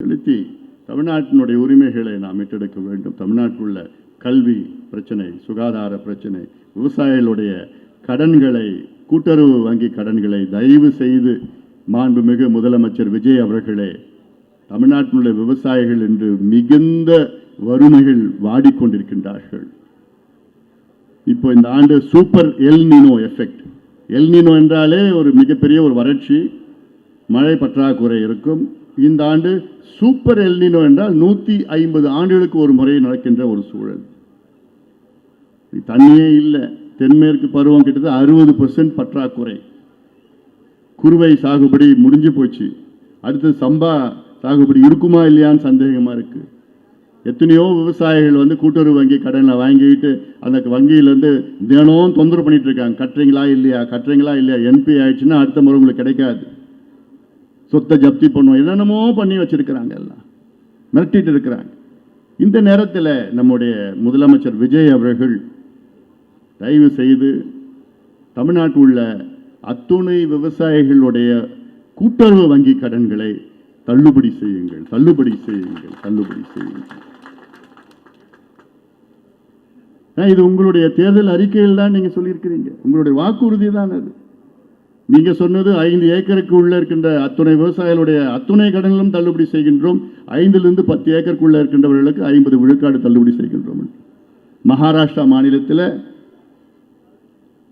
செலுத்தி தமிழ்நாட்டினுடைய உரிமைகளை நாம் மீட்டெடுக்க வேண்டும். தமிழ்நாட்டில் உள்ள கல்வி பிரச்சனை, சுகாதார பிரச்சனை, விவசாயிகளுடைய கடன்களை, கூட்டுறவு வங்கி கடன்களை தயவு செய்து மாண்புமிகு முதலமைச்சர் விஜய் அவர்களே, தமிழ்நாட்டில் உள்ள விவசாயிகள் என்று மிகுந்த வறுமைகள் வாடிக்கொண்டிருக்கின்றார்கள். இப்போ இந்த ஆண்டு super L Niño effect. L Niño என்றாலே ஒரு மிகப்பெரிய ஒரு வறட்சி, மழை பற்றாக்குறை இருக்கும். இந்த ஆண்டு சூப்பர் எல் நீனோ என்றால் 150 ஆண்டுகளுக்கு ஒரு முறை நடக்கின்ற ஒரு சூழல். தண்ணியே இல்லை. தென்மேற்கு பருவம் கிட்டத்தட்ட 60% பற்றாக்குறை. குறுவை சாகுபடி முடிஞ்சு போச்சு. அடுத்து சம்பா சாகுபடி இருக்குமா இல்லையான்னு சந்தேகமா இருக்கு. எத்தனையோ விவசாயிகள் கூட்டுறவு வங்கி கடனை வாங்கிட்டு அந்த வங்கியிலேருந்து தினம் தொந்தரவு பண்ணிட்டு இருக்காங்க. கட்டுறீங்களா இல்லையா, கட்டுறீங்களா இல்லையா, என்பி ஆயிடுச்சுன்னா அடுத்த முறை உங்களுக்கு கிடைக்காது, சொத்தை ஜப்தி பண்ணுவோம், என்னென்னமோ பண்ணி வச்சிருக்கிறாங்க, எல்லாம் மிரட்டிட்டு இருக்கிறாங்க. இந்த நேரத்தில் நம்முடைய முதலமைச்சர் விஜய் அவர்கள் தயவு செய்து தமிழ்நாட்டில் உள்ள அத்துணை விவசாயிகளுடைய கூட்டுறவு வங்கி கடன்களை தள்ளுபடி செய்யுங்கள், தள்ளுபடி செய்யுங்கள், தள்ளுபடி செய்யுங்கள். இது உங்களுடைய தேர்தல் அறிக்கையில் தான் நீங்க சொல்லியிருக்கிறீங்க, உங்களுடைய வாக்குறுதி தான் அது. நீங்க சொன்னது 5 ஏக்கருக்கு உள்ள இருக்கின்ற அத்துணை விவசாயிகளுடைய அத்துணை கடன்களும் தள்ளுபடி செய்கின்றோம், 5லிருந்து 10 ஏக்கருக்குள்ள இருக்கின்றவர்களுக்கு 50 விழுக்காடு தள்ளுபடி செய்கின்றோம். மகாராஷ்டிரா மாநிலத்தில்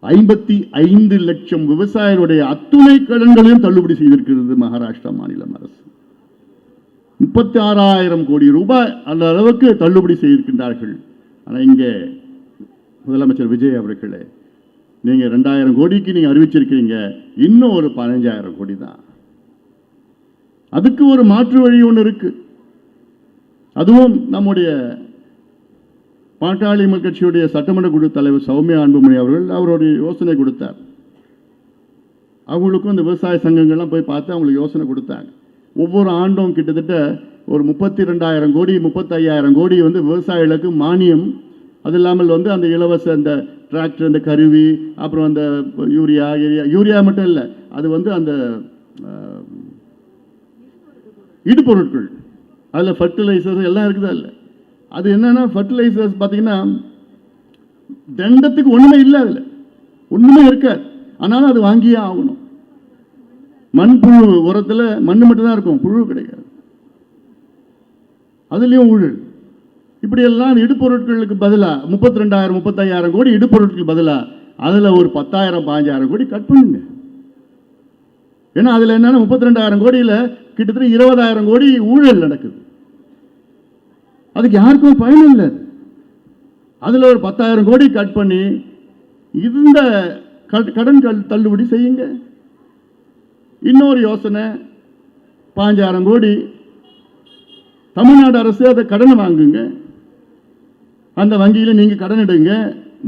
55 லட்சம் விவசாயிகளுடைய அத்துணை கடன்களையும் தள்ளுபடி செய்திருக்கிறது மகாராஷ்டிரா மாநிலம் அரசு. 36,000 கோடி ரூபாய் அந்த அளவுக்கு தள்ளுபடி செய்திருக்கின்றார்கள். ஆனால் இங்கே முதலமைச்சர் விஜய் அவர்களே, நீங்க 2000 கோடிக்கு நீங்க அறிவிச்சிருக்கீங்க, இன்னும் ஒரு 15,000 கோடி தான். அதுக்கு ஒரு மாற்று வழி ஒன்று இருக்கு. அதுவும் நம்முடைய பாட்டாளி மக்கள் கட்சியுடைய சட்டமன்ற குழு தலைவர் சௌமியா அன்புமணி அவர்கள் அவருடைய யோசனை கொடுத்தார். அவங்களுக்கும் இந்த விவசாய சங்கங்கள்லாம் போய் பார்த்து அவங்களுக்கு யோசனை கொடுத்தாங்க. ஒவ்வொரு ஆண்டும் கிட்டத்தட்ட ஒரு 32,000 கோடி 35,000 கோடி விவசாயிகளுக்கு மானியம், அது இல்லாமல் அந்த இலவச அந்த டிராக்டர், அந்த கருவி, அப்புறம் அந்த யூரியா மட்டும் இல்லை, அது அந்த இடுபொருட்கள், அதில் ஃபர்டிலைசர்ஸ் எல்லாம் இருக்குதா இல்லை. அது என்னன்னா ஃபர்டிலைசர்ஸ் பார்த்தீங்கன்னா தண்டத்துக்கு ஒன்றுமே இல்லை, அதில் ஒன்றுமே இருக்காது. ஆனாலும் அது வாங்கியே ஆகணும். மண்புழு உரத்தில் மண் மட்டும்தான் இருக்கும், புழு கிடைக்காது. அதுலேயும் ஊழல். இப்படியெல்லாம் இடுபொருட்களுக்கு பதிலாக 32,000 35,000 கோடி இடுபொருட்களுக்கு பதிலாக அதில் ஒரு 10,000 15,000 கோடி கட் பண்ணுங்க. ஏன்னா அதில் என்னன்னா 32,000 கோடியில் கிட்டத்தட்ட 20,000 கோடி ஊழல் நடக்குது. அதுக்கு யாருக்கும் பயனும் இல்லை. அதில் ஒரு 10,000 கோடி கட் பண்ணி இந்த கடன் தள்ளுபடி செய்யுங்க. இன்னொரு யோசனை, 5,000 கோடி தமிழ்நாடு அரசு அதை கடனை வாங்குங்க, அந்த வங்கியில் நீங்கள் கடன் எடுங்க,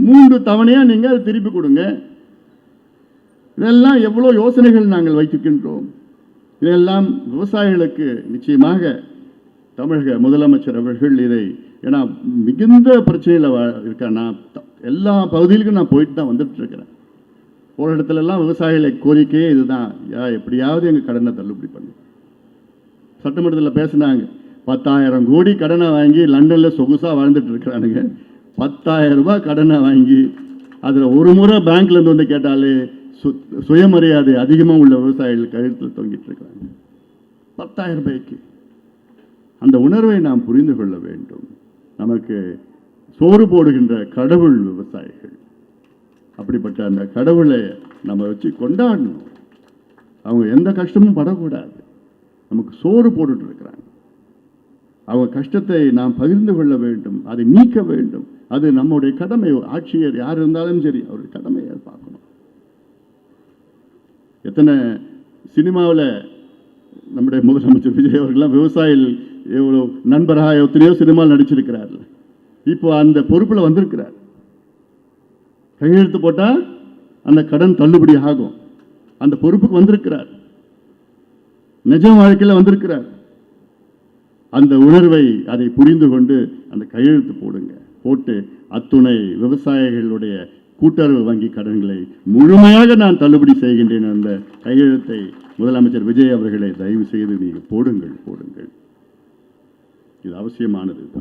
3 தவணையாக நீங்கள் அதை திருப்பி கொடுங்க. இதெல்லாம் எவ்வளோ யோசனைகள் நாங்கள் வைத்திருக்கின்றோம். இதெல்லாம் விவசாயிகளுக்கு நிச்சயமாக தமிழக முதலமைச்சர் அவர்கள் இதை, ஏன்னா மிகுந்த பிரச்சனையில் இருக்கேன் நான், எல்லா பகுதிகளுக்கும் நான் போயிட்டு தான் வந்துட்டு இருக்கிறேன். ஒரு இடத்துலலாம் விவசாயிகளை கோரிக்கையே இதுதான், எப்படியாவது எங்கள் கடனை தள்ளுபடி பண்ணு. சட்டமன்றத்தில் பேசினாங்க, 10,000 கோடி கடனை வாங்கி லண்டனில் சொகுசாக வாழ்ந்துட்டு இருக்கிறானுங்க. 10,000 ரூபாய் கடனை வாங்கி அதில் ஒரு முறை பேங்க்லேருந்து கேட்டாலே சுயமரியாதை அதிகமாக உள்ள விவசாயிகள் கழுத்தில் தொங்கிட்டு இருக்கிறாங்க. 10,000 ரூபாய்க்கு அந்த உணர்வை நாம் புரிந்து கொள்ள வேண்டும். நமக்கு சோறு போடுகின்ற கடவுள் விவசாயிகள். அப்படிப்பட்ட அந்த கடவுளை நம்ம வச்சு கொண்டாடணும். அவங்க எந்த கஷ்டமும் படக்கூடாது. நமக்கு சோறு போட்டுட்டு இருக்கிறாங்க. அவங்க கஷ்டத்தை நாம் பகிர்ந்து கொள்ள வேண்டும், அதை நீக்க வேண்டும். அது நம்முடைய கடமை. ஆட்சியர் யார் இருந்தாலும் சரி, அவருடைய கடமையை பார்க்கணும். எத்தனை சினிமாவில் நம்முடைய முதலமைச்சர் விஜய் அவர்கள்லாம் விவசாயிகள் எவ்வளோ நண்பராக எத்தனையோ சினிமாவில் நடிச்சிருக்கிறார். இப்போ அந்த பொறுப்பில் வந்திருக்கிறார். கையெழுத்து போட்டால் அந்த கடன் தள்ளுபடி ஆகும். அந்த பொறுப்புக்கு வந்திருக்கிறார். நிஜ வாழ்க்கையில் வந்திருக்கிறார். அந்த உணர்வை, அதை புரிந்து கொண்டு அந்த கையெழுத்து போடுங்க. போட்டு அத்துணை விவசாயிகளுடைய கூட்டுறவு வங்கி கடன்களை முழுமையாக நான் தள்ளுபடி செய்கின்றேன். அந்த கையெழுத்தை முதலமைச்சர் விஜய் அவர்களை தயவு செய்து நீங்கள் போடுங்கள். இது அவசியமானது.